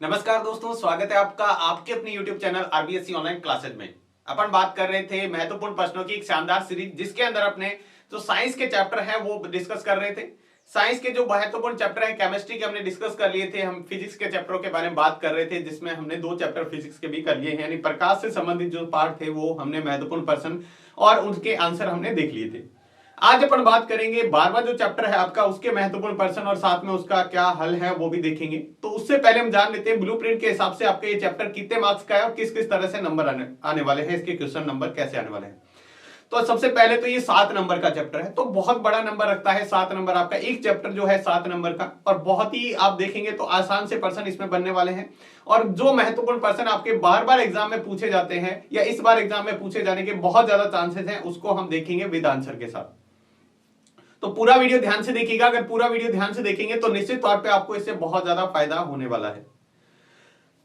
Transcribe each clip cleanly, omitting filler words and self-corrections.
नमस्कार दोस्तों, स्वागत है आपका आपके अपने YouTube channel RBSC online classes में। अपन बात कर रहे थे महत्वपूर्ण प्रश्नों की एक शानदार सीरीज, जिसके अंदर अपने जो साइंस के चैप्टर हैं वो डिस्कस कर रहे थे। साइंस के जो महत्वपूर्ण चैप्टर हैं, केमिस्ट्री के हमने डिस्कस कर लिए थे। हम फिजिक्स के चैप्टरों के बारे में बात कर रहे थे, जिसमें हमने 2 चैप्टर फिजिक्स के भी कर लिए हैं। यानी प्रकाश से संबंधित जो पार्ट थे वो हमने महत्वपूर्ण प्रश्न और उनके आंसर हमने देख लिए थे। आज अपन बात करेंगे 12वां जो चैप्टर है आपका, उसके महत्वपूर्ण प्रश्न और साथ में उसका क्या हल है वो भी देखेंगे। तो उससे पहले हम जान लेते हैं ब्लूप्रिंट के हिसाब से आपका ये चैप्टर कितने मार्क्स का है और किस किस तरह से नंबर आने वाले हैं, इसके क्वेश्चन नंबर कैसे आने वाले हैं। तो सबसे पहले तो ये 7 नंबर का चैप्टर है, तो बहुत बड़ा नंबर रखता है 7 नंबर आपका एक चैप्टर जो है 7 नंबर का। और बहुत ही आप देखेंगे तो आसान से प्रश्न इसमें बनने वाले हैं। और जो महत्वपूर्ण प्रश्न आपके बार बार एग्जाम में पूछे जाते हैं या इस बार एग्जाम में पूछे जाने के बहुत ज्यादा चांसेस हैं, उसको हम देखेंगे विद आंसर के साथ। तो पूरा वीडियो ध्यान से देखिएगा। अगर पूरा वीडियो ध्यान से देखेंगे तो निश्चित तौर पे आपको इससे बहुत ज्यादा फायदा होने वाला है।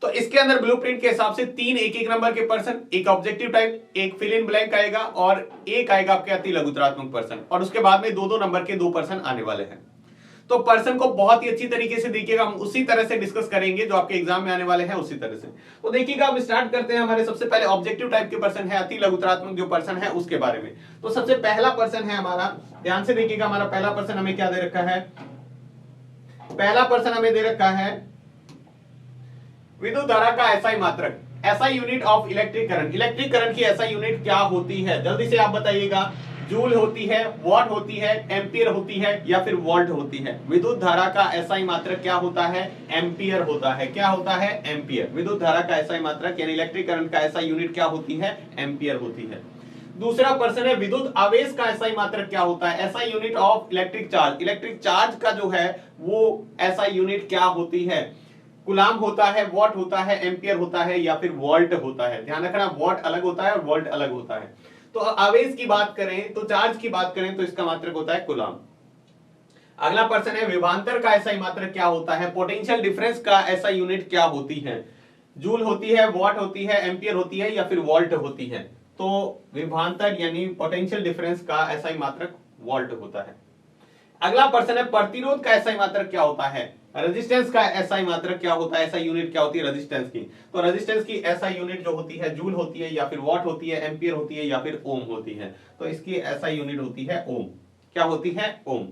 तो इसके अंदर ब्लूप्रिंट के हिसाब से 3 एक नंबर के प्रश्न, एक ऑब्जेक्टिव टाइप, एक फिल इन ब्लैंक आएगा और एक आएगा आपके अति लघुतरात्मक प्रश्न। और उसके बाद में 2-2 नंबर के 2 प्रश्न आने वाले हैं। तो पर्सन को बहुत ही अच्छी तरीके से देखिएगा, हम उसी तरह से डिस्कस करेंगे जो आपके एग्जाम में आने वाले हैं उसी तरह से। तो देखिएगा, अब स्टार्ट करते हैं। हमारे सबसे पहले ऑब्जेक्टिव टाइप के पर्सन है, अति लघुतरात्मक जो पर्सन है उसके बारे में। तो सबसे पहला पर्सन है हमारा, ध्यान से देखिएगा, हमारा पहला पर्सन हमें क्या दे रखा है। पहला पर्सन हमें दे रखा है विद्युत धारा का एसआई मात्रक, SI unit of electric current. Electric current की एसआई यूनिट क्या होती है, जल्दी से आप बताइएगा। जूल होती है, वॉट होती है, एम्पियर होती है या फिर वोल्ट होती है। विद्युत धारा का एसआई मात्रक क्या होता है, एम्पियर होता है। क्या होता है, एम्पियर। विद्युत धारा का एसआई मात्रक यानी इलेक्ट्रिक करंट का एसआई यूनिट क्या होती है, एम्पियर होती है। दूसरा प्रश्न है विद्युत आवेश का एसआई मात्रक क्या होता है, SI unit of electric charge. Electric charge का जो है वो एसआई यूनिट क्या होती है, कूलाम होता है, वॉट होता है, एम्पियर होता है या फिर वोल्ट होता है। ध्यान रखना, वॉट अलग होता है और वोल्ट अलग होता है। तो आवेश की बात करें तो चार्ज की बात करें तो इसका मात्रक होता है कूलाम। अगला प्रश्न है विभवांतर का एसआई मात्रक क्या होता है, पोटेंशियल डिफरेंस का एसआई यूनिट क्या होती है। जूल होती है, वॉट होती है, एम्पियर होती है या फिर वोल्ट होती है। तो विभवांतर यानी पोटेंशियल डिफरेंस का एसआई मात्रक वोल्ट होता है। अगला प्रश्न है प्रतिरोध का एसआई मात्रक क्या होता है, रेजिस्टेंस का एसआई मात्रक क्या होता है, एसआई यूनिट क्या होती है रेजिस्टेंस की। तो रेजिस्टेंस की एसआई यूनिट जो होती है जूल होती है या फिर वॉट होती है, एम्पियर होती है या फिर ओम होती है। तो इसकी एसआई यूनिट होती है ओम। क्या होती है, ओम।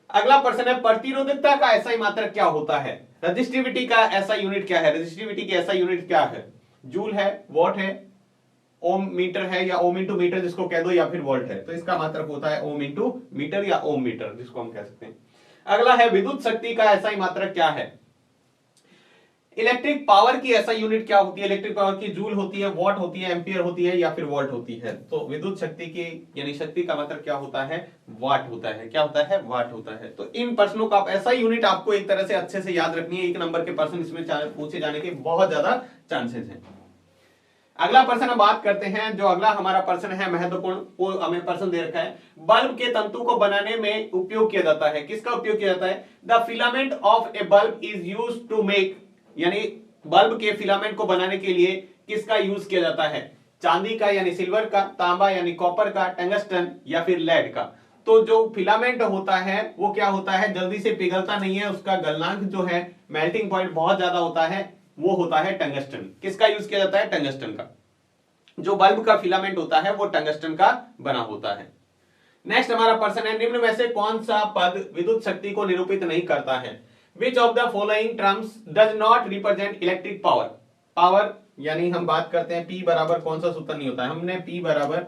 अगला प्रश्न है प्रतिरोधकता का एसआई मात्रक क्या होता है, रजिस्टिविटी का एसआई यूनिट क्या है। रजिस्टिविटी की एसआई यूनिट क्या है, जूल है, वॉट है, ओम मीटर है या ओम इंटू मीटर जिसको कह दो या फिर वोल्ट है। तो इसका मात्रक होता है ओम इंटू मीटर या ओम मीटर जिसको हम कह सकते हैं। अगला है विद्युत शक्ति का एसआई मात्रक क्या है, इलेक्ट्रिक पावर की एसआई यूनिट क्या होती है। इलेक्ट्रिक पावर की जूल होती है, वॉट होती है, एम्पियर होती है या फिर वोल्ट होती है। तो विद्युत शक्ति की यानी शक्ति का मात्रक क्या होता है, वाट होता है। क्या होता है, वाट होता है। तो इन प्रश्नों का एसआई यूनिट आपको एक तरह से अच्छे से याद रखनी है। 1 नंबर के प्रश्न इसमें पूछे जाने के बहुत ज्यादा चांसेस हैं। अगला प्रश्न हम बात करते हैं, जो अगला हमारा प्रश्न है महत्वपूर्ण, वो हमें प्रश्न दे रखा है बल्ब के तंतु को बनाने में उपयोग किया जाता है। किसका उपयोग किया जाता है, the filament of a bulb is used to make, यानी बल्ब के फिलामेंट को बनाने के लिए किसका यूज किया जाता है, चांदी का यानी सिल्वर का, तांबा यानी कॉपर का, टंगस्टन या फिर लेड का। तो जो फिलामेंट होता है वो क्या होता है, जल्दी से पिघलता नहीं है, उसका गलनांक जो है मेल्टिंग पॉइंट बहुत ज्यादा होता है, वो होता है टंगस्टन। किसका यूज किया जाता है, टंगस्टन का। जो बल्ब का फिलामेंट होता है वो टंगस्टन का बना होता है। नेक्स्ट हमारा प्रश्न है निम्न में से कौन सा पद विद्युत शक्ति को निरूपित नहीं करता है, which of the following terms does not represent electric power. Power यानी हम बात करते हैं P बराबर कौन सा सूत्र नहीं होता है, हमने P बराबर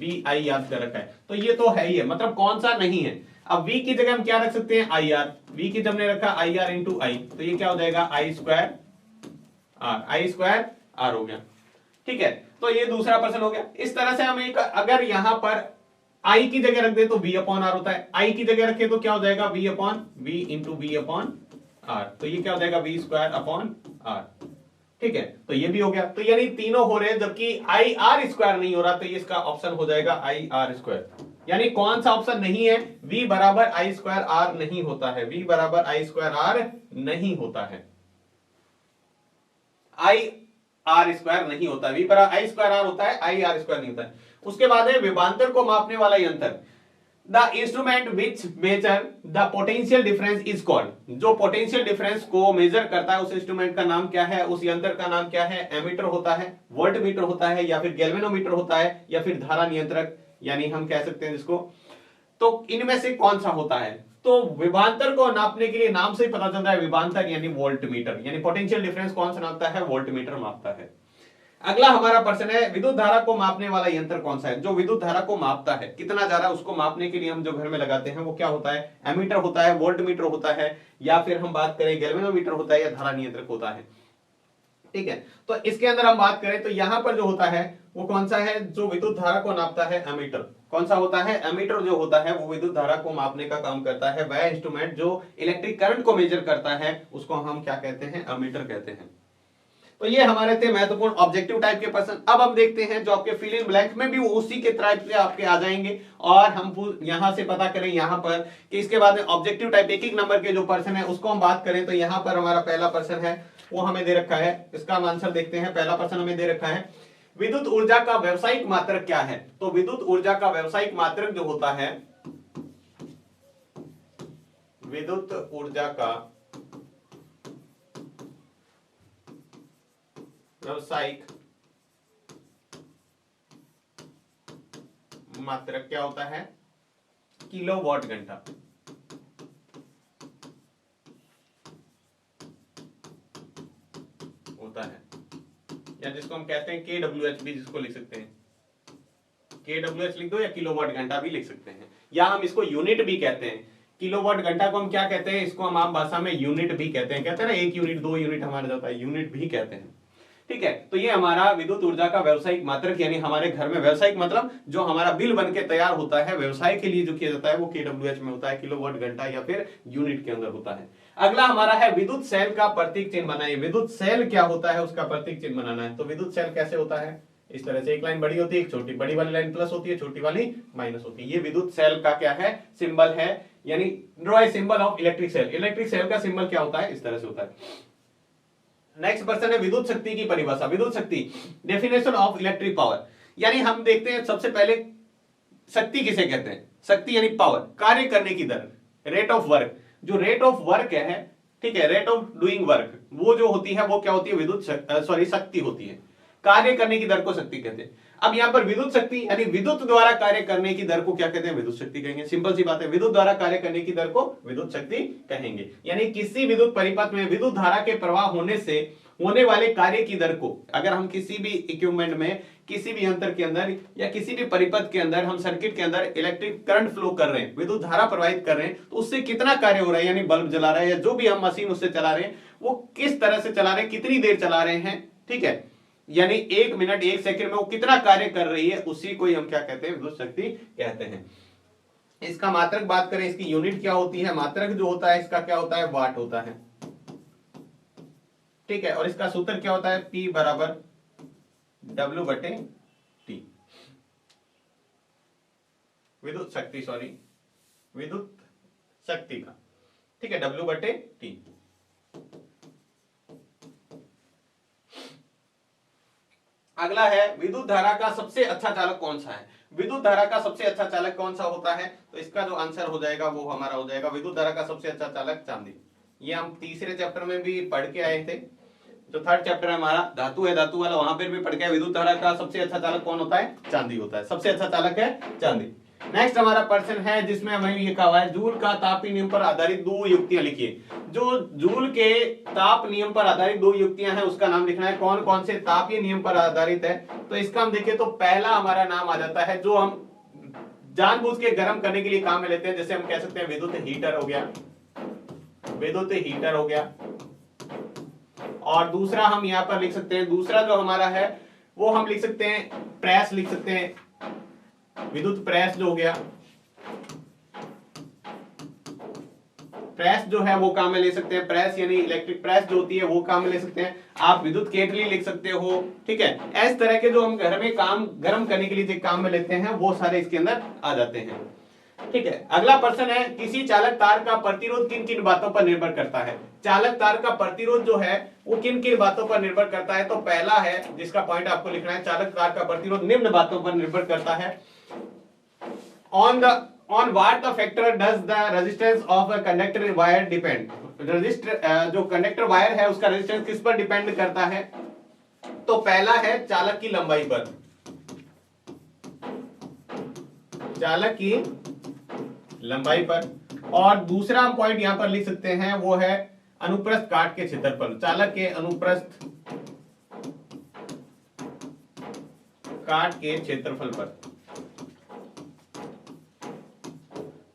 VI याद कर रखा है। तो ये तो है ही है, मतलब कौन सा नहीं है। अब V की जगह हम क्या रख सकते हैं, IR। V की जगह हमने रखा IR इंटू I, तो ये क्या हो जाएगा I स्क्वायर R हो गया। ठीक है, तो ये दूसरा प्रश्न हो गया। इस तरह से हम एक, अगर यहां पर I की जगह रख दे तो V अपॉन R होता है, I की जगह रखे तो क्या हो जाएगा V upon V into V upon R। तो ये क्या हो जाएगा V स्क्वायर अपॉन R। ठीक है, तो ये भी हो गया। तो यानी तीनों हो रहे हैं, जबकि I R स्क्वायर नहीं हो रहा, तो ये इसका ऑप्शन हो जाएगा I R स्क्वायर। यानी कौन सा ऑप्शन नहीं है, V बराबर I स्क्वायर R नहीं होता है। V बराबर I स्क्वायर R नहीं होता है, I R स्क्वायर नहीं होता, V बराबर I स्क्वायर R होता है, I R स्क्वायर नहीं होता है। उसके बाद है विभवांतर को मापने वाला यंत्र। The instrument which measure the potential difference is called. जो पोटेंशियल डिफरेंस को मेजर करता है उस इंस्ट्रूमेंट का नाम क्या है, उस यंत्र का नाम क्या है। एमीटर होता है, वोल्टमीटर होता है, या फिर गैल्वेनोमीटर होता है, या फिर धारा नियंत्रक यानी हम कह सकते हैं जिसको। तो इनमें से कौन सा होता है। तो विभवांतर को नापने के लिए नाम से ही पता चलता है, विभवांतर यानी वोल्टमीटर, यानी पोटेंशियल डिफरेंस कौन सा नापता है, वोल्टमीटर मापता है। अगला हमारा प्रश्न है विद्युत धारा को मापने वाला यंत्र कौन सा है। जो विद्युत धारा को मापता है, कितना जा रहा है उसको मापने के लिए हम जो घर में लगाते हैं वो क्या होता है, एमीटर होता है, वोल्टमीटर होता है, या फिर हम बात करें गैल्वेनोमीटर होता है, या धारा नियंत्रक होता है। ठीक है, तो इसके अंदर हम बात करें तो यहां पर जो होता है वो कौन सा है, जो विद्युत धारा को नापता है, एमीटर। कौन सा होता है, एमीटर जो होता है वो विद्युत धारा को मापने का काम करता है। वह इंस्ट्रूमेंट जो इलेक्ट्रिक करंट को मेजर करता है उसको हम क्या कहते हैं, एमीटर कहते हैं। तो ये हमारे थे महत्वपूर्ण ऑब्जेक्टिव टाइप के प्रश्न। अब हम देखते हैं जो आपके फिल इन ब्लैंक में भी वो उसी के टाइप से आपके आ जाएंगे, और हम यहां से पता करें यहां पर कि इसके बाद में ऑब्जेक्टिव टाइप एक एक नंबर के जो प्रश्न है उसको हम बात करें। तो यहां पर हमारा पहला प्रश्न है वो हमें दे रखा है, इसका हम आंसर देखते हैं। पहला प्रश्न हमें दे रखा है विद्युत ऊर्जा का व्यवसायिक मात्रक क्या है। तो विद्युत ऊर्जा का व्यवसायिक मात्रक जो होता है, विद्युत ऊर्जा का व्यवसायिक मात्रक क्या होता है, किलोवाट घंटा होता है, या जिसको हम कहते हैं KWH भी जिसको लिख सकते हैं, KWH लिख दो या किलोवाट घंटा भी लिख सकते हैं, या हम इसको यूनिट भी कहते हैं। किलोवाट घंटा को हम क्या कहते हैं, इसको हम आम भाषा में यूनिट भी कहते हैं। कहते हैं ना 1 यूनिट 2 यूनिट हमारा जाता है, यूनिट भी कहते हैं। ठीक है, तो ये हमारा विद्युत ऊर्जा का व्यवसायिक मात्रक, यानी हमारे घर में व्यवसायिक मतलब जो हमारा बिल बन के तैयार होता है व्यवसाय के लिए जो किया जाता है वो KWH में होता है, किलोवाट घंटा या फिर यूनिट के अंदर होता है। अगला हमारा है विद्युत सेल का प्रतीक चिन्ह बनाइए। विद्युत सेल क्या होता है उसका प्रतीक चिन्ह बनाना है। तो विद्युत सेल कैसे होता है, इस तरह से एक लाइन बड़ी होती है, एक छोटी, बड़ी वाली लाइन प्लस होती है, छोटी वाली माइनस होती है। ये विद्युत सेल का क्या है, सिंबल है, यानी draw a symbol of electric cell. Electric cell का सिंबल क्या होता है, इस तरह से होता है। नेक्स्ट पर्सन है विद्युत शक्ति की परिभाषा। विद्युत शक्ति, डेफिनेशन ऑफ इलेक्ट्रिक पावर, यानी हम देखते हैं सबसे पहले शक्ति किसे कहते हैं। शक्ति यानी पावर, कार्य करने की दर, रेट ऑफ वर्क। जो रेट ऑफ वर्क है, ठीक है, रेट ऑफ डूइंग वर्क, वो जो होती है वो क्या होती है, विद्युत शक्ति होती है। कार्य करने की दर को शक्ति कहते हैं। अब यहां पर विद्युत शक्ति यानी विद्युत द्वारा कार्य करने की दर को क्या कहते हैं, विद्युत शक्ति कहेंगे। सिंपल सी बात है, विद्युत द्वारा कार्य करने की दर को विद्युत शक्ति कहेंगे। यानी किसी विद्युत परिपथ में विद्युत धारा के प्रवाह होने से होने वाले कार्य की दर को, अगर हम किसी भी इक्विपमेंट में, किसी भी यंत्र के अंदर या किसी भी परिपथ के अंदर हम सर्किट के अंदर इलेक्ट्रिक करंट फ्लो कर रहे हैं, विद्युत धारा प्रवाहित कर रहे हैं, तो उससे कितना कार्य हो रहा है, यानी बल्ब जला रहा है या जो भी हम मशीन उससे चला रहे हैं वो किस तरह से चला रहे हैं, कितनी देर चला रहे हैं, ठीक है, यानी 1 मिनट 1 सेकंड में वो कितना कार्य कर रही है, उसी को ही हम क्या कहते हैं, विद्युत शक्ति कहते हैं। इसका मात्रक बात करें, इसकी यूनिट क्या होती है, मात्रक जो होता है इसका क्या होता है, वाट होता है। ठीक है, और इसका सूत्र क्या होता है, P बराबर W/T। विद्युत शक्ति, सॉरी, विद्युत शक्ति का, ठीक है, W/T। अगला है विद्युत धारा का सबसे अच्छा चालक कौन सा है। विद्युत धारा का सबसे अच्छा चालक कौन सा होता है, तो इसका जो आंसर हो जाएगा वो हमारा हो जाएगा विद्युत धारा का सबसे अच्छा चालक चांदी। ये हम तीसरे चैप्टर में भी पढ़ के आए थे। जो थर्ड चैप्टर है हमारा धातु है, धातु वाला, वहां पर भी पढ़ के आए। विद्युत धारा का सबसे अच्छा चालक कौन होता है, चांदी होता है, सबसे अच्छा चालक है चांदी। नेक्स्ट हमारा प्रश्न है जिसमें हमें लिखा हुआ है जूल का तापीय नियम पर आधारित 2 युक्तियां लिखिए। जो जूल के ताप नियम पर आधारित 2 युक्तियां हैं उसका नाम लिखना है। कौन कौन से तापीय नियम पर आधारित है, तो इसका हम देखें तो पहला हमारा नाम आ जाता है जो हम जानबूझ के गर्म करने के लिए काम में लेते हैं, जैसे हम कह सकते हैं विद्युत हीटर हो गया, विद्युत हीटर हो गया। और दूसरा हम यहां पर लिख सकते हैं, दूसरा जो हमारा है वो हम लिख सकते हैं प्रेस, लिख सकते हैं विद्युत प्रेस जो हो गया। प्रेस जो है वो काम में ले सकते हैं, प्रेस यानी इलेक्ट्रिक प्रेस जो होती है वो काम में ले सकते हैं। आप विद्युत केतली लिख सकते हो, ठीक है। इस तरह के जो हम घर में काम गर्म करने के लिए जो काम में लेते हैं वो सारे इसके अंदर आ जाते हैं, ठीक है। अगला प्रश्न है किसी चालक तार का प्रतिरोध किन किन बातों पर निर्भर करता है। चालक तार का प्रतिरोध जो है वो किन किन बातों पर निर्भर करता है, तो पहला है जिसका पॉइंट आपको लिखना है, चालक तार का प्रतिरोध निम्न बातों पर निर्भर करता है। On the on what the factor does the resistance of a conductor wire depend, register जो कंडक्टर वायर है उसका रेजिस्टेंस किस पर डिपेंड करता है? तो पहला है चालक की लंबाई पर, चालक की लंबाई पर, और दूसरा हम पॉइंट यहां पर लिख सकते हैं वो है अनुप्रस्थ काट के क्षेत्रफल, चालक के अनुप्रस्थ काट के क्षेत्रफल पर।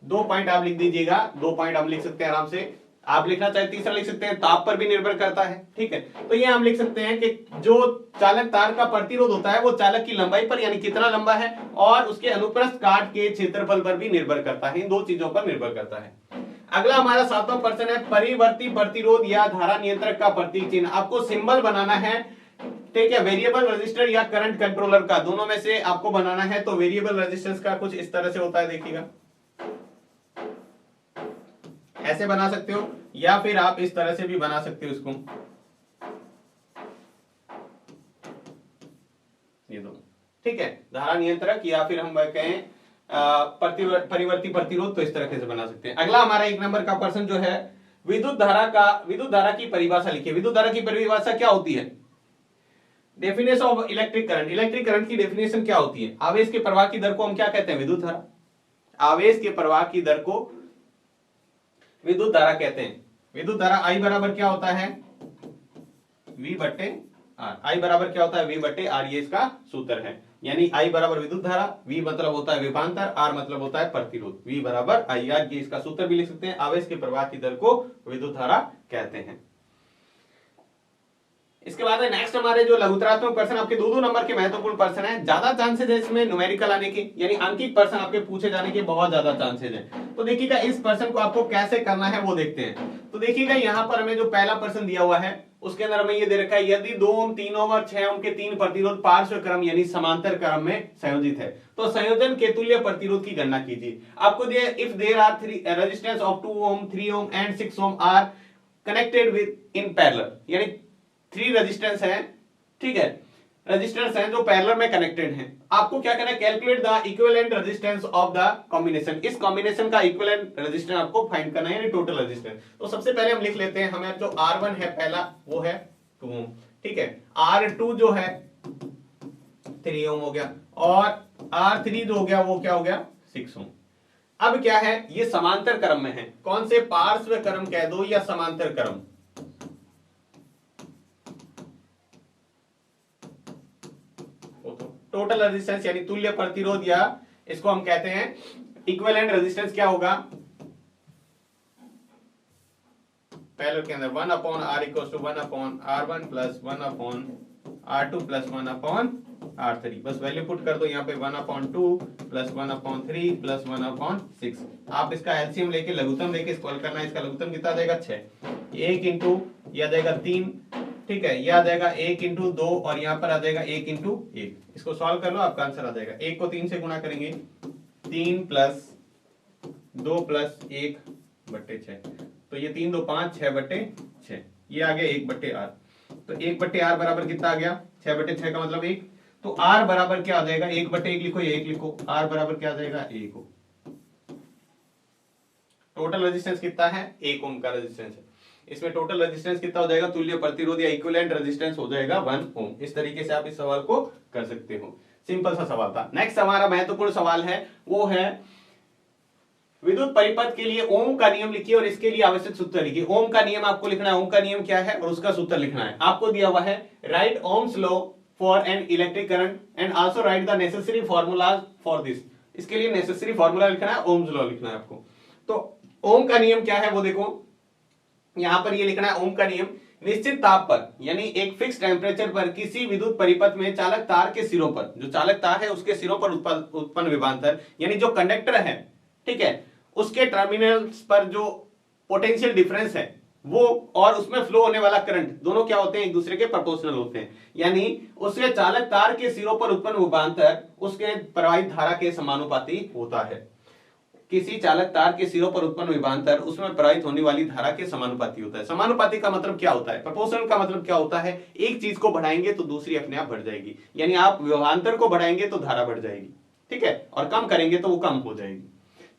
दो पॉइंट आप लिख दीजिएगा, दो पॉइंट हम लिख सकते हैं आराम से, आप लिखना चाहे तीसरा लिख सकते हैं, ताप पर भी निर्भर करता है, ठीक है। तो ये हम लिख सकते हैं कि जो चालक तार का प्रतिरोध होता है वो चालक की लंबाई पर यानी कितना लंबा है और उसके अनुप्रस्थ काट के क्षेत्रफल पर भी निर्भर करता है, इन दो चीजों पर निर्भर करता है। अगला हमारा 7वां प्रश्न है परिवर्ती प्रतिरोध या धारा नियंत्रक का प्रतीक चिन्ह। आपको सिंबल बनाना है, ठीक है, वेरिएबल रेजिस्टर या करंट कंट्रोलर का, दोनों में से आपको बनाना है। तो वेरिएबल रेजिस्टेंस का कुछ इस तरह से होता है, देखिएगा ऐसे बना सकते हो या फिर आप इस तरह से भी बना सकते हो इसको, ये दो, ठीक है, धारा नियंत्रक या फिर हम कहें परिवर्ती प्रतिरोध, तो इस तरह से बना सकते हैं। अगला हमारा 1 नंबर का प्रश्न जो है विद्युत धारा की परिभाषा लिखिए। विद्युत धारा की परिभाषा क्या होती है? Definition of electric current, electric current की डेफिनेशन क्या होती है? आवेश के प्रवाह की दर को हम क्या कहते हैं? विद्युत धारा। आवेश के प्रवाह की दर को विद्युत धारा कहते हैं। विद्युत धारा आई बराबर क्या होता है? V बट्टे आर। आई बराबर क्या होता है? V बट्टे आर, ये इसका सूत्र है। यानी आई बराबर विद्युत धारा, V मतलब होता है विभवांतर, R मतलब होता है प्रतिरोध। V बराबर आई आर, ये इसका सूत्र भी लिख सकते हैं। आवेश के प्रवाह की दर को विद्युत धारा कहते हैं। इसके बाद नेक्स्ट हमारे जो लघुतरात्मक प्रश्न, आपके दो नंबर के महत्वपूर्ण प्रश्न है, ज्यादा चांसेस है इसमें न्यूमेरिकल आने के, यानी अंकित प्रश्न आपके पूछे जाने के बहुत ज्यादा चांसेस है। तो देखिएगा इस प्रश्न को आपको कैसे करना है वो देखते हैं। तो देखिएगा यहाँ पर हमें जो पहला प्रश्न दिया हुआ है उसके अंदर हमें ये दे रखा है, यदि 2 ओम 3 ओम और 6 ओम के 3 प्रतिरोध पार्श्व क्रम यानी समांतर क्रम में संयोजित है तो संयोजन के तुल्य प्रतिरोध की गणना कीजिए। आपको दिया if there are 3 resistance of 2 ohm 3 ohm and 6 ohm are connected with in parallel, यानी 3 रेजिस्टेंस है, ठीक है, रेजिस्टेंस हैं जो पैरेलल में कनेक्टेड हैं। आपको क्या करना है? Calculate the equivalent resistance of the combination. इस कॉम्बिनेशन का इक्विवेलेंट रेजिस्टेंस आपको फाइंड करना है, यानी टोटल रेजिस्टेंस। तो सबसे पहले हम लिख लेते हैं, हमें जो R1 है पहला वो है 2 ओम, ठीक है, R2 जो है 3 ओम हो गया और R3 जो हो गया वो क्या हो गया? 6 ओम। अब क्या है? ये समांतर क्रम में है। कौन से? पार्श्व क्रम कह दो या समांतर क्रम। टोटल रेजिस्टेंस यानी तुल्य प्रतिरोध, या इसको हम कहते हैं इक्विवेलेंट रेजिस्टेंस, क्या होगा? पहले के अंदर 1/R equals to 1/R1 plus 1/R2 plus 1/R3। बस वैल्यू पुट कर दो यहाँ पे 1/2 प्लस 1/3 प्लस 1/6। आप इसका एलसीएम लेके लघुत्तम लेके इसको हल करना है। इसका लघुत्तम कितना आ जाएगा? 6। 1 इंटू यह आ जाएगा 3, ठीक है, यह आ जाएगा 1 इंटू 2 और यहाँ पर आ जाएगा 1 इंटू 1। इसको सॉल्व कर लो, आपका आंसर आ जाएगा। 1 को 3 से गुणा करेंगे, 3 प्लस 2 प्लस 1 बट्टे 6, तो ये 3 2 5 6 बट्टे 6, ये आ गया 1 बट्टे आर। तो 1 बट्टे आर बराबर कितना आ गया? 6 बट्टे 6 का मतलब 1। तो आर बराबर क्या आ जाएगा? 1 बट्टे 1 लिखो, ये 1 लिखो, आर बराबर क्या आ जाएगा? 1 ओम। टोटल रेजिस्टेंस कितना है? 1 ओम का रेजिस्टेंस है। इसमें टोटल रेजिस्टेंस कितना हो जाएगा? तुल्य प्रतिरोध या इक्विवेलेंट रेजिस्टेंस हो जाएगा 1 ओम। इस तरीके से आप इस सवाल को कर सकते हो। सिंपल सा सवाल था। नेक्स्ट हमारा महत्वपूर्ण सवाल है वो है विद्युत परिपथ के लिए ओम का नियम लिखिए और इसके लिए आवश्यक सूत्र लिखिए। ओम का नियम आपको लिखना है, ओम का नियम क्या है और उसका सूत्र लिखना है। आपको दिया हुआ है right Ohm's law for an electric current and also right the necessary formulas for this. इसके लिए नेसेसरी फॉर्मूला लिखना है, ओम्स लॉ लिखना है आपको। तो ओम का नियम क्या है वो देखो, यहां पर ये लिखना है ओम का नियम, निश्चित ताप पर यानी एक फिक्स टेम्परेचर पर किसी विद्युत परिपथ में चालक तार के सिरों पर, जो चालक तार है उसके सिरों पर उत्पन्न विभवांतर यानी जो कंडक्टर है, ठीक है, उसके टर्मिनल्स पर जो पोटेंशियल डिफरेंस है वो और उसमें फ्लो होने वाला करंट, दोनों क्या होते हैं? एक दूसरे के प्रोपोर्शनल होते हैं। यानी उसके चालक तार के सिरों पर उत्पन्न विभवांतर उसके प्रवाहित धारा के समानुपाती होता है। किसी चालक तार के सिरों पर उत्पन्न विभवांतर उसमें प्रवाहित होने वाली धारा के समानुपाती होता है। समानुपाती का मतलब क्या होता है? प्रोपोर्शनल का मतलब क्या होता है? एक चीज को बढ़ाएंगे तो दूसरी अपने आप बढ़ जाएगी। यानी आप विभवांतर को बढ़ाएंगे तो धारा बढ़ जाएगी, ठीक है, और कम करेंगे तो वो कम हो जाएगी,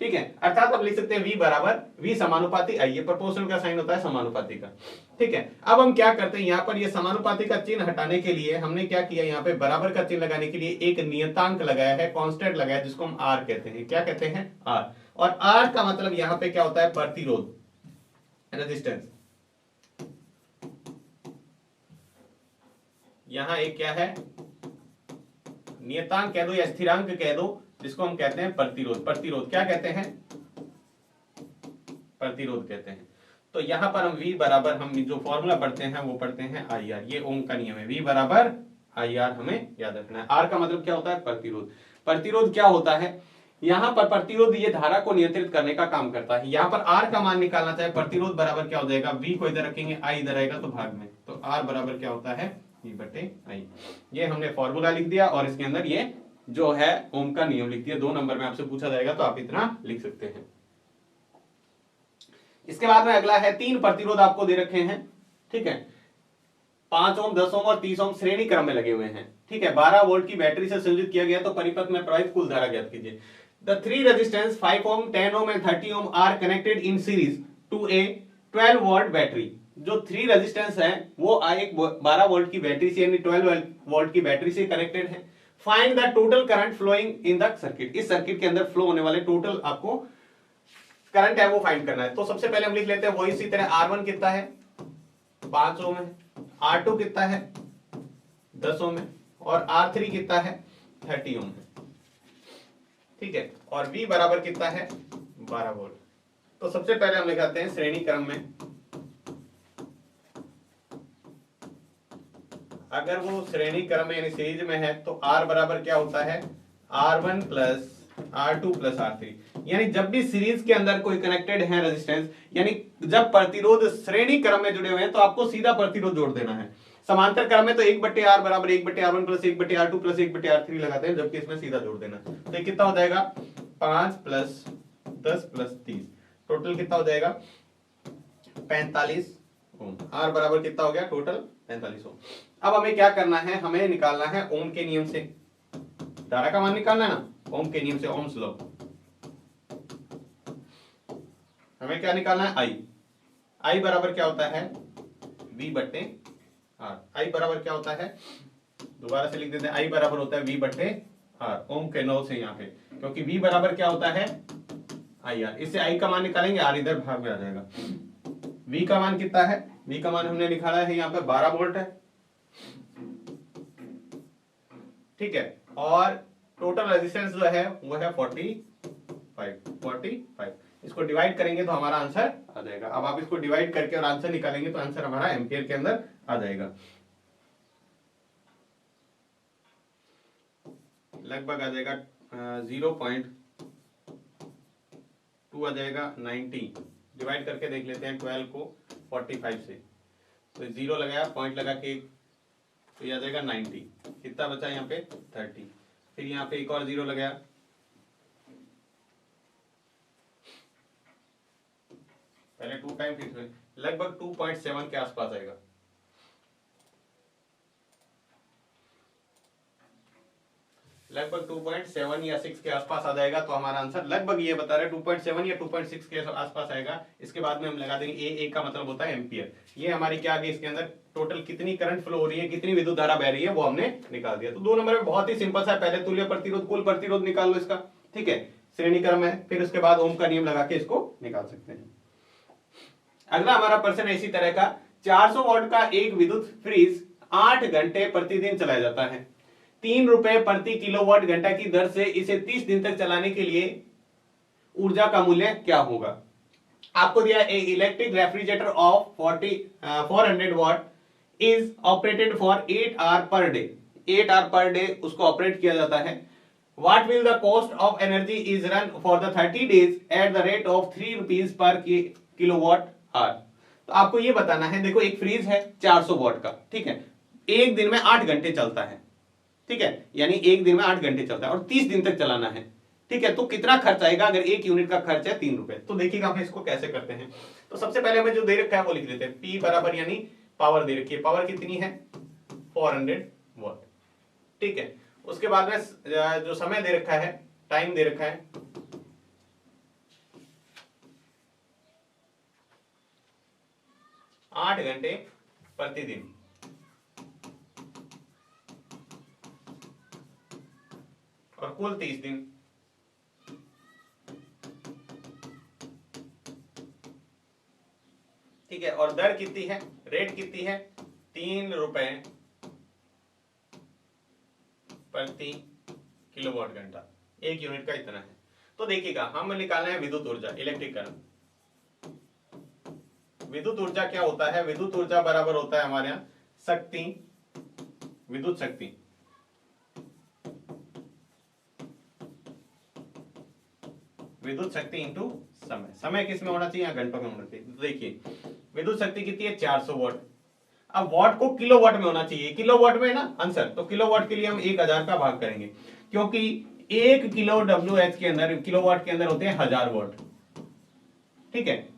ठीक है, अर्थात आप लिख सकते हैं V बराबर V समानुपाती I, ये प्रोपोर्शनल का साइन होता है समानुपाती का। ठीक है, अब हम क्या करते हैं, यहाँ पर ये समानुपाती का चिन्ह हटाने के लिए हमने क्या किया, यहाँ पे बराबर का चिन्ह लगाने के लिए एक नियतांक लगाया है, कांस्टेंट लगाया है, जिसको हम R कहते हैं। क्या कहते हैं? R। और R का मतलब यहाँ पे क्या होता है? प्रतिरोध, रेजिस्टेंस। यहां एक क्या है, नियतांक कह दो या स्थिरांक कह दो, जिसको हम कहते हैं प्रतिरोध। प्रतिरोध क्या कहते हैं? प्रतिरोध कहते हैं। तो यहां पर हम V बराबर, हम जो फॉर्मूला पढ़ते हैं वो पढ़ते हैं IR, ये ओम का नियम है। V बराबर IR हमें याद रखना है। R का मतलब क्या होता है? प्रतिरोध। प्रतिरोध क्या होता है? यहां पर प्रतिरोध ये धारा को नियंत्रित करने का काम करता है। यहां पर R का मान निकालना चाहे, प्रतिरोध बराबर क्या हो जाएगा? V को इधर रखेंगे, I इधर आएगा तो भाग में, तो R बराबर क्या होता है? V बटे I। ये हमने फॉर्मूला लिख दिया और इसके अंदर ये जो है ओम का नियम लिख दिया। 2 नंबर में आपसे पूछा जाएगा तो आप इतना लिख सकते हैं। इसके बाद में अगला है 3 प्रतिरोध आपको दे रखे हैं। ठीक है, 5 ओम, 10 ओम और 30 ओम श्रेणी क्रम में लगे हुए हैं। ठीक है, 12 वोल्ट की बैटरी से संयोजित किया गया, तो परिपथ में प्रवाहित कुल धारा ज्ञात कीजिए। The 3 resistance 5 ohm, 10 ohm and 30 ohm are connected in series to a 12 volt battery. जो 3 रेजिस्टेंस है वो एक 12 वोल्ट की बैटरी से यानी 12 वोल्ट की बैटरी से कनेक्टेड है। Find the total current flowing in the circuit. इस सर्किट के अंदर फ्लो होने वाले टोटल आपको करंट है वो फाइंड करना है। तो सबसे पहले हम लिख लेते हैं वही इसी तरह, R1 कितना है? 5 ओम है। R2 कितना है? 10 ओम है। और R3 कितना है? 30 ओम है। ठीक है, और V बराबर कितना है? 12 वोल्ट। तो सबसे पहले हम लिखाते हैं श्रेणी क्रम में, अगर वो श्रेणी क्रम में यानी सीरीज में है तो R बराबर क्या होता है? R1 plus R2 plus R3। यानी जब भी सीरीज के अंदर कोई कनेक्टेड है रेजिस्टेंस, यानी जब प्रतिरोध श्रेणी क्रम में जुड़े हुए हैं तो आपको सीधा प्रतिरोध जोड़ देना है। समांतर क्रम में तो 1/R बराबर 1/R1 plus 1/R2 plus 1/R3 लगाते हैं, जबकि इसमें सीधा जोड़ देना। तो ये कितना हो जाएगा? 5 प्लस 10 प्लस 30, टोटल कितना हो जाएगा? 45 ओम। R बराबर कितना हो गया? टोटल 45 ओम। अब हमें क्या करना है? हमें निकालना है ओम के नियम से, धारा का मान निकालना है ना, ओम के नियम से, ओम्स लॉ। हमें क्या निकालना है? I। I बराबर क्या होता है? V बट्टे R। I बराबर क्या होता है? दोबारा से लिख देते हैं, I बराबर होता है V बट्टे R, ओम के नौ से यहाँ पे, क्योंकि V बराबर क्या होता है? IR। इससे I का मान निकालेंगे, R इधर भाग में आ जाएगा। V का मान कितना है? V का मान हमने निकाला है यहाँ पे 12 वोल्ट है। ठीक है, और टोटल रेजिस्टेंस जो है वो है 45। इसको डिवाइड करेंगे तो हमारा आंसर आ जाएगा। अब आप इसको डिवाइड करके और आंसर निकालेंगे तो आंसर हमारा एम्पियर के अंदर आ जाएगा। लगभग आ जाएगा 0.2 आ जाएगा 90। डिवाइड करके देख लेते हैं 12 को 45 से, तो 0 लगाया, पॉइंट लगा के तो ये आ जाएगा 90। कितना बचा यहाँ पे? 30। फिर यहाँ पे एक और 0 लगाया, पहले 2 टाइम, फिर लगभग 2.7 के आसपास आएगा। लगभग 2.7 या 6 के आसपास आ जाएगा। तो हमारा आंसर लगभग ये बता रहा है 2.7 या 2.6 के आसपास आएगा। इसके बाद में हम लगा देंगे ए का मतलब होता है एम्पियर। ये हमारी क्या आ गई, इसके अंदर टोटल कितनी करंट फ्लो हो रही है, कितनी विद्युत धारा बह रही है, वो हमने निकाल दिया। तो 2 नंबर में बहुत ही सिंपल सा, पहले तुल्य प्रतिरोध, कुल प्रतिरोध निकाल लो इसका। ठीक है, श्रेणी क्रम है, फिर उसके बाद ओम का नियम लगा के इसको निकाल सकते हैं। अगला हमारा प्रश्न है इसी तरह का, 400 वॉट का एक विद्युत फ्रीज 8 घंटे प्रतिदिन चलाया जाता है। 3 रुपए प्रति किलोवाट घंटा की दर से इसे 30 दिन तक चलाने के लिए ऊर्जा का मूल्य क्या होगा? आपको दिया a electric refrigerator of 400 watt is operated for 8 hour per day. 8 hour per day उसको ऑपरेट किया जाता है। What will the cost of energy is run for the 30 days at the rate of 3 rupees per kilowatt hour? तो आपको ये बताना है, देखो एक फ्रीज है 400 वॉट का, ठीक है, एक दिन में 8 घंटे चलता है। ठीक है, यानी एक दिन में 8 घंटे चलता है और 30 दिन तक चलाना है। ठीक है, तो कितना खर्च आएगा? अगर 1 यूनिट का खर्च है 3 रुपए, तो देखिएगा हम इसको कैसे करते हैं। तो सबसे पहले हमें जो दे रखा है वो लिख लेते हैं। P बराबर यानी पावर दे रखी है, पावर कितनी है? 400 वॉट। ठीक है, उसके बाद में जो समय दे रखा है, टाइम दे रखा है 8 घंटे प्रतिदिन। और कुल 30 दिन। ठीक है, और दर कितनी है, रेट कितनी है, 3 रुपए प्रति किलोवाट घंटा, 1 यूनिट का इतना है। तो देखिएगा, हम निकालना है विद्युत ऊर्जा, इलेक्ट्रिक करंट। विद्युत ऊर्जा क्या होता है, विद्युत ऊर्जा बराबर होता है हमारे यहां शक्ति, विद्युत शक्ति, विद्युत शक्ति इंटू समय। समय किस में होना चाहिए, घंटों में होना चाहिए। तो देखिए विद्युत शक्ति कितनी है, 400 वॉट। अब वॉट को किलोवाट में होना चाहिए, किलोवाट में ना आंसर, तो किलोवाट के लिए हम 1000 का भाग करेंगे, क्योंकि 1 किलो WH के अंदर, किलोवाट के अंदर होते हैं 1000 वॉट। ठीक है,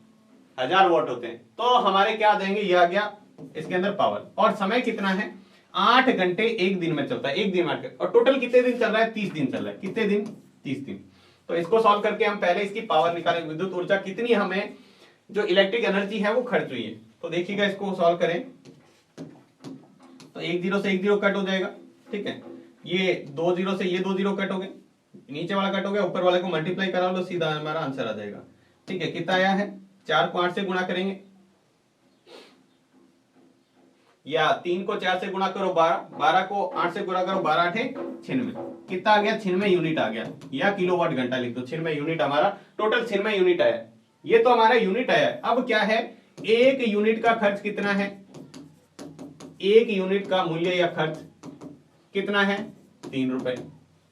1000 वॉट होते हैं। तो हमारे क्या आ जाएंगे, ये आ गया इसके अंदर पावर। और समय कितना है, 8 घंटे एक दिन में चलता है, एक दिन 8 घंटे। और टोटल कितने दिन चल रहा है, 30 दिन चल रहा है। कितने दिन, 30 दिन। तो इसको सॉल्व करके हम पहले इसकी पावर निकालेंगे, विद्युत ऊर्जा कितनी हमें जो इलेक्ट्रिक एनर्जी है वो खर्च हुई है। तो देखिएगा, इसको सॉल्व करें तो 1 0 से 1 0 कट हो जाएगा। ठीक है, ये 2 0 से ये 2 0 कट हो गए, नीचे वाला कट हो गया, ऊपर वाले को मल्टीप्लाई करा लो, सीधा हमारा आंसर आ जाएगा। ठीक है, कितना आया है, 4 को 8 से गुणा करेंगे, या 3 को 4 से गुणा करो 12, 12 को 8 से गुणा करो, 12 8 96, कितना आ गया, 96 यूनिट आ गया, या किलोवाट घंटा लिख दो, 96 यूनिट हमारा टोटल 96 यूनिट आया। ये तो हमारा यूनिट आया। अब क्या है, 1 यूनिट का खर्च कितना है, 1 यूनिट का मूल्य या खर्च कितना है, 3 रुपए।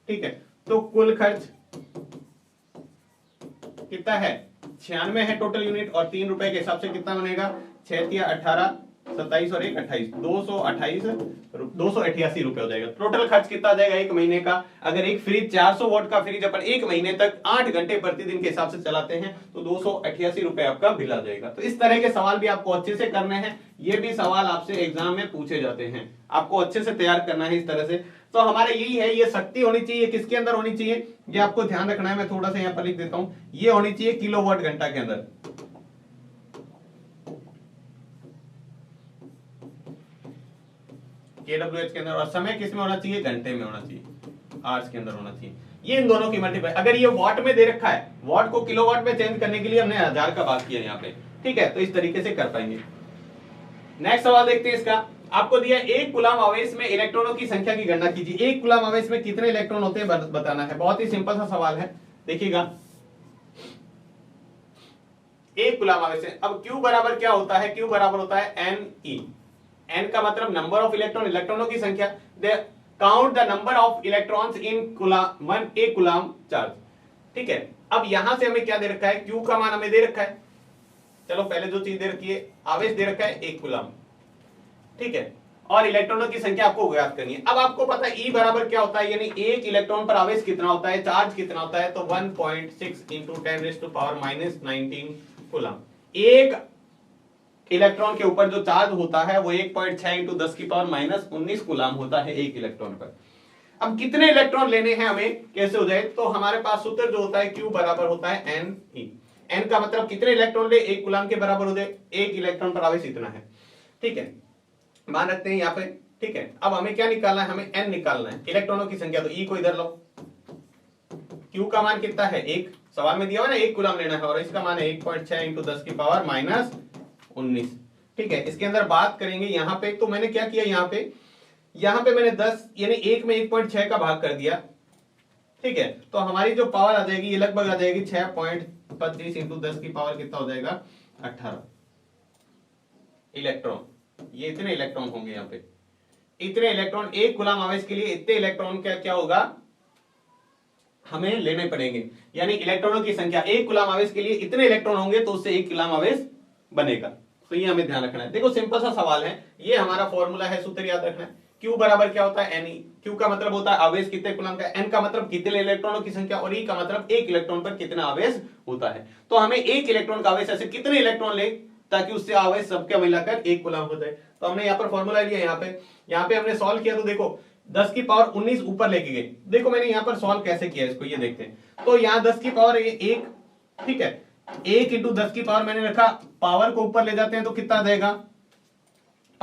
ठीक है, तो कुल खर्च कितना है, 96 है टोटल यूनिट, और 3 रुपए के हिसाब से कितना बनेगा, 6 या 18, 27 और 1 28, 288 रुपए हो जाएगा। टोटल खर्च कितना आ जाएगा एक महीने का। अगर एक फ्रिज 400 वॉट का फ्रिज अपन एक महीने तक 8 घंटे प्रतिदिन के हिसाब से चलाते हैं तो 288 रुपए आपका बिल आ जाएगा। तो इस तरह के सवाल भी आपको अच्छे से करने हैं, ये भी सवाल आपसे एग्जाम में पूछे जाते हैं, आपको अच्छे से तैयार करना है इस तरह से। तो हमारे यही है, ये शक्ति होनी चाहिए, किसके अंदर होनी चाहिए, ये आपको ध्यान रखना है। मैं थोड़ा सा यहाँ पर लिख देता हूं, ये होनी चाहिए किलोवाट घंटा के अंदर, KWH के अंदर, और समय किसमें होना चाहिए, घंटे में होना चाहिए, आवर्स के अंदर होना चाहिए। ये इन दोनों की मल्टीप्लाई, अगर ये वॉट में दे रखा है, वॉट को किलोवाट में चेंज करने के लिए हमने 1000 का भाग किया यहाँ पे। ठीक है, तो इस तरीके से कर पाएंगे। नेक्स्ट सवाल देखते हैं इसका। आपको दिया 1 कूलम आवेश में इलेक्ट्रॉनों की संख्या की गणना कीजिए। 1 कूलम आवेश में कितने इलेक्ट्रॉन होते हैं बताना है। बहुत ही सिंपल सा सवाल है, देखिएगा। 1 कूलम आवेश है। अब Q बराबर क्या होता है, Q बराबर होता है Ne। N का मतलब नंबर ऑफ इलेक्ट्रॉन, इलेक्ट्रॉनों की संख्या। Count the number of electrons in coulomb 1 coulomb charge. ठीक है, अब यहां से हमें क्या दे रखा है, Q का मान हमें दे रखा है। चलो पहले जो चीज दे रखी है, आवेश दे रखा है 1 कूलम। ठीक है, और इलेक्ट्रॉनों की संख्या आपको ज्ञात करनी है। अब आपको पता है E बराबर क्या होता है, यानी 1 इलेक्ट्रॉन पर आवेश कितना होता है, चार्ज कितना होता है, तो 1.6 इंटू 10⁻⁻⁹ कूलम। एक इलेक्ट्रॉन के ऊपर जो चार्ज होता है वो 1.6 इंटू 10⁻⁻19 कूलम होता है 1 इलेक्ट्रॉन पर। अब कितने इलेक्ट्रॉन लेने हैं हमें, कैसे हो जाए, तो हमारे पास सूत्र जो होता है Q बराबर होता है Ne। N का मतलब कितने इलेक्ट्रॉन ले, 1 कूलम के बराबर हो जाए, 1 इलेक्ट्रॉन पर आवेश इतना है। ठीक है, मान रखते हैं यहाँ पे। ठीक है, अब हमें क्या निकालना है, हमें N निकालना है, इलेक्ट्रॉनों की संख्या। तो E को इधर लो, Q का मान कितना है, 1, सवाल में दिया हुआ ना 1 कूलम लेना है, और इसका मान है 1.6 इंटू 10⁻⁻19। ठीक है, इसके अंदर बात करेंगे यहाँ पे। तो मैंने क्या किया, यहाँ पे मैंने 10 यानी 1 में 1.6 का भाग कर दिया। ठीक है, तो हमारी जो पावर आ जाएगी ये लगभग आ जाएगी 6.25 इंटू 10 की पावर कितना हो जाएगा, 18 इलेक्ट्रॉन। ये इतने इलेक्ट्रॉन होंगे यहाँ पे, इतने इलेक्ट्रॉन 1 कूलम आवेश के लिए इतने इलेक्ट्रॉन का क्या होगा, हमें लेने पड़ेंगे। यानी इलेक्ट्रॉनों की संख्या 1 कूलम आवेश के लिए इतने इलेक्ट्रॉन होंगे तो उससे 1 कूलम आवेश बनेगा। तो ये हमें ध्यान रखना है। देखो सिंपल सा सवाल है, ये हमारा फॉर्मूला है, सूत्र याद रखना है। Q बराबर क्या होता है, Ne। Q का मतलब होता है आवेश कितने कूलम का, N का मतलब कितने इलेक्ट्रॉनों की संख्या, और E का मतलब 1 इलेक्ट्रॉन पर कितना आवेश होता है। तो हमें 1 इलेक्ट्रॉन का आवेश ऐसे कितने इलेक्ट्रॉन ले ताकि उससे आवेश सबके मिलाकर 1 कूलम हो जाए। तो हमने यहाँ पर फॉर्मूला लिया, यहाँ पे हमने सॉल्व किया। तो देखो 10 की पावर 19 ऊपर लेके गए। देखो मैंने यहाँ पर सॉल्व कैसे किया इसको, ये देखते हैं। तो यहाँ 10 की पावर 1, ठीक है, 1 इंटू 10 की पावर मैंने रखा, पावर को ऊपर ले जाते हैं तो कितना आ जाएगा,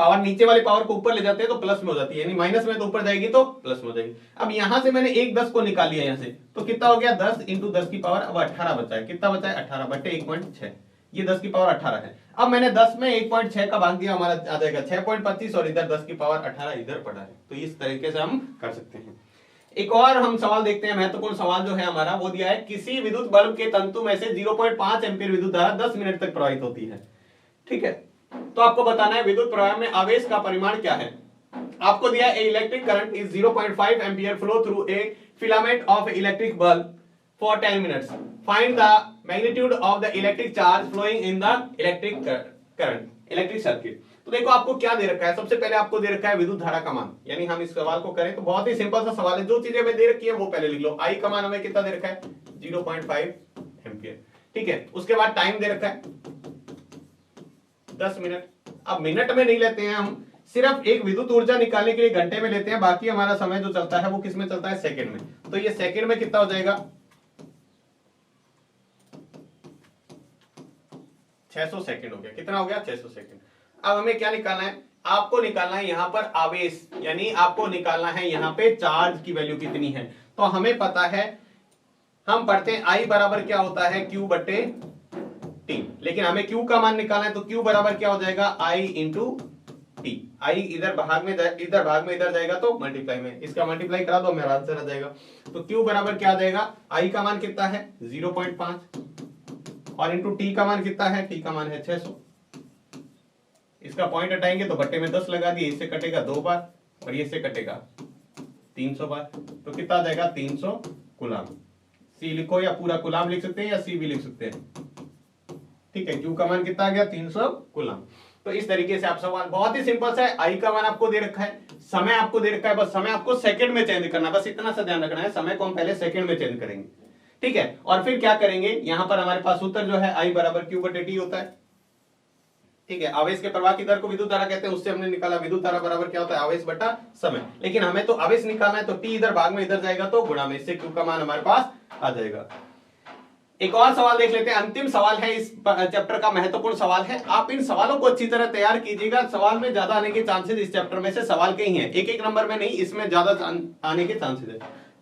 पावर नीचे वाली पावर को ऊपर ले जाते हैं तो प्लस में हो जाती है, यानी माइनस में तो ऊपर जाएगी तो प्लस में हो जाएगी। अब यहां से मैंने एक 10 को निकाल लिया यहाँ से, तो कितना हो गया 10 इंटू 10 की पावर, अब 18 बचा है। कितना बचा है 18 बटे 1.6, ये 10 की पावर 18 है। अब मैंने 10 में 1.6 का भाग दिया, हमारा आ जाएगा 6.25 और इधर 10 की पावर 18 इधर पड़ा है। तो इस तरीके से हम कर सकते हैं। एक और हम सवाल देखते हैं, महत्वपूर्ण सवाल जो है हमारा वो दिया है, किसी विद्युत बल्ब के तंतु में से 0.5 एम्पीयर विद्युत धारा 10 मिनट तक प्रवाहित होती है। ठीक है, तो आपको बताना है विद्युत प्रवाह में आवेश का परिमाण क्या है। आपको दिया है electric current is 0.5 ampere flow through a filament of electric bulb for 10 minutes, find the magnitude of the electric charge flowing in the electric current electric circuit. तो देखो आपको क्या दे रखा है, सबसे पहले आपको दे रखा है विद्युत धारा का मान, यानी हम इस सवाल को करें तो बहुत ही सिंपल सा सवाल है, जो चीजें हमें दे रखी है वो पहले लिख लो। आई का मान हमें कितना दे रखा है 0.5 एम्पीयर। ठीक है, उसके बाद टाइम दे रखा है 10 मिनट। अब मिनट में नहीं लेते हैं हम, सिर्फ एक विद्युत ऊर्जा निकालने के लिए घंटे में लेते हैं, बाकी हमारा समय जो चलता है वो किस में चलता है सेकंड में। तो ये सेकंड में कितना हो जाएगा 600 सेकंड हो गया। कितना हो गया 600 सेकंड। अब हमें क्या निकालना है, आपको निकालना है यहां पर आवेश, यानी आपको निकालना है यहां पे चार्ज की वैल्यू कितनी है। तो हमें पता है, हम पढ़ते हैं आई बराबर क्या होता है Q बटे टी, लेकिन हमें Q का मान निकालना है तो Q बराबर क्या हो जाएगा I इंटू टी। आई इधर भाग में इधर जाएगा तो मल्टीप्लाई में, इसका मल्टीप्लाई करा दो मेरा आंसर आ जाएगा। तो Q बराबर क्या आ जाएगा, आई का मान कितना है 0.5 और इंटू टी का मान कितना है, टी का मान है 600। इसका पॉइंट हटाएंगे तो बट्टे में 10 लगा दिए, इससे कटेगा 2 बार और ये से कटेगा 300 बार, तो कितना आ जाएगा 300 कूलाम। सी लिखो या पूरा कूलाम लिख सकते हैं या सी भी लिख सकते हैं। ठीक है, क्यू का मान कितना आ गया 300 कूलाम। तो इस तरीके से आप सवाल बहुत ही सिंपल सा है। आई का मान आपको दे रखा है, समय आपको दे रखा है, बस समय आपको सेकंड में चेंज करना है, बस इतना सा ध्यान रखना है, समय को हम पहले सेकंड में चेंज करेंगे। ठीक है, और फिर क्या करेंगे, यहां पर हमारे पास उत्तर जो है आई बराबर क्यू बटे टी होता है। ठीक है, आवेश के प्रवाह की दर को विद्युत धारा कहते हैं, उससे हमने निकाला विद्युत धारा बराबर क्या होता है आवेश बटा समय। लेकिन हमें तो आवेश निकालना है, तो टी इधर भाग में इधर जाएगा तो गुणा में, इससे क्यू का मान हमारे पास आ जाएगा। एक और सवाल देख लेते हैं, अंतिम सवाल है इस चैप्टर का, महत्वपूर्ण सवाल है। आप इन सवालों को अच्छी तरह तैयार कीजिएगा, सवाल में ज्यादा आने के चांसेस इस चैप्टर में से सवाल के ही हैं, एक एक नंबर में नहीं, इसमें ज्यादा आने के चांसेस है।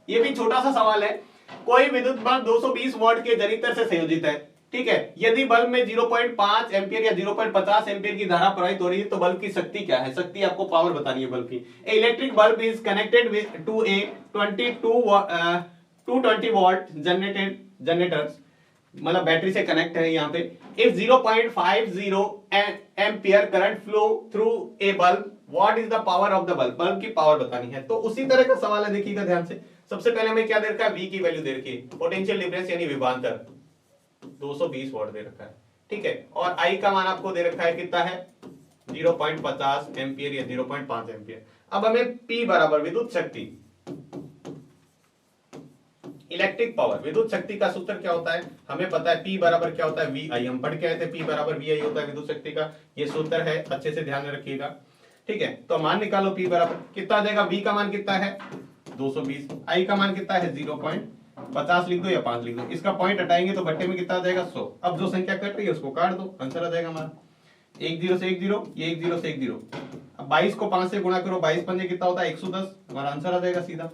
ये भी छोटा सा सवाल है, कोई विद्युत बल्ब 220 वॉट के जनित्र से संयोजित है। ठीक है, यदि बल्ब में 0.5 एम्पीयर या 0.50 एम्पीयर की धारा प्रवाहित हो रही है तो बल्ब की शक्ति क्या है, शक्ति आपको पावर बतानी है बल्ब की। Electric bulb is connected to a 220 watt generators, मतलब बैटरी से कनेक्ट है यहाँ पे। If 0.50 ampere current flow through a bulb, what is the power of the bulb, bulb की पावर बतानी है। तो उसी तरह का सवाल है, देखिएगा ध्यान से। सबसे पहले हमें क्या दे रखा है, V की वैल्यू दे रखी है, पोटेंशियल डिफरेंस यानी विभवांतर 220 वॉट दे रखा है। ठीक है, और I का मान आपको दे रखा है कितना है 0.50 एम्पीयर या 0.5 एम्पीयर। अब हमें P बराबर विद्युत शक्ति, इलेक्ट्रिक पावर, विद्युत शक्ति का सूत्र क्या होता है हमें पता है, P बराबर क्या होता है VI, हम पढ़ के आए थे P बराबर VI होता है विद्युत शक्ति का, ये सूत्र है, अच्छे से ध्यान में रखिएगा। ठीक है, तो मान निकालो P बराबर कितना आ जाएगा, V का मान कितना है 220, I का मान कितना है 0.50 लिख दो या 5 लिख दो, इसका पॉइंट हटाएंगे तो बट्टे में कितना आ जाएगा 100। अब जो संख्या कट रही है उसको काट दो, आंसर आ जाएगा हमारा 1 0 से 1 0, ये 1 0 से 1 0। अब 22 को 5 से गुणा करो, 22 पंजे कितना होता है 110, हमारा आंसर आ जाएगा सीधा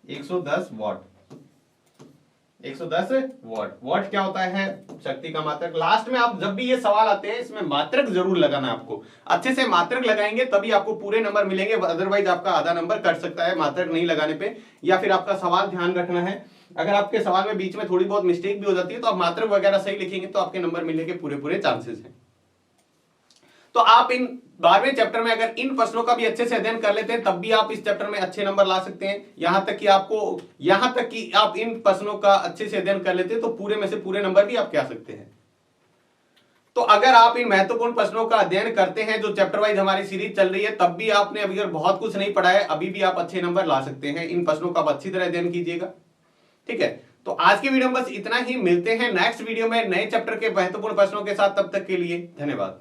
110 वॉट। 110 वॉट, वॉट क्या होता है शक्ति का मात्रक। लास्ट में आप जब भी ये सवाल आते हैं इसमें मात्रक जरूर लगाना है आपको, अच्छे से मात्रक लगाएंगे तभी आपको पूरे नंबर मिलेंगे, अदरवाइज आपका आधा नंबर कट सकता है मात्रक नहीं लगाने पे। या फिर आपका सवाल ध्यान रखना है, अगर आपके सवाल में बीच में थोड़ी बहुत मिस्टेक भी हो जाती है तो आप मात्रक वगैरह सही लिखेंगे तो आपके नंबर मिलने के पूरे चांसेस हैं। तो आप इन 12वें चैप्टर में अगर इन प्रश्नों का भी अच्छे से अध्ययन कर लेते हैं तब भी आप इस चैप्टर में अच्छे नंबर ला सकते हैं। यहां तक कि आप इन प्रश्नों का अच्छे से अध्ययन कर लेते हैं तो पूरे में से पूरे नंबर भी आप क्या सकते हैं। तो अगर आप इन महत्वपूर्ण प्रश्नों का अध्ययन करते हैं, जो चैप्टर वाइज हमारी सीरीज चल रही है, तब भी आपने अभी अगर बहुत कुछ नहीं पढ़ा है अभी भी आप अच्छे नंबर ला सकते हैं। इन प्रश्नों का आप अच्छी तरह अध्ययन कीजिएगा। ठीक है, तो आज की वीडियो में बस इतना ही, मिलते हैं नेक्स्ट वीडियो में नए चैप्टर के महत्वपूर्ण प्रश्नों के साथ, तब तक के लिए धन्यवाद।